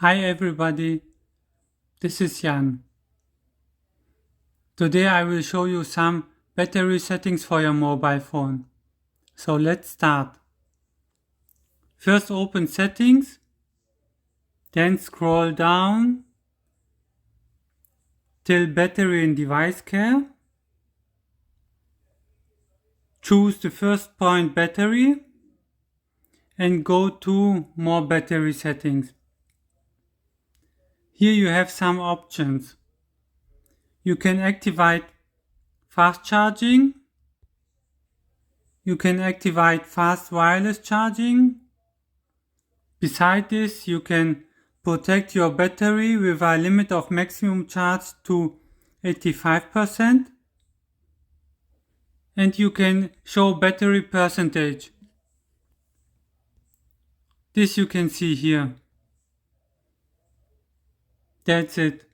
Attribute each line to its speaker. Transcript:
Speaker 1: Hi everybody, this is Jan. Today I will show you some battery settings for your mobile phone. So let's start. First open settings, then scroll down till battery and device care. Choose the first point battery and go to more battery settings. Here you have some options. You can activate fast charging. You can activate fast wireless charging. Beside this, you can protect your battery with a limit of maximum charge to 85%. And you can show battery percentage. This you can see here. That's it.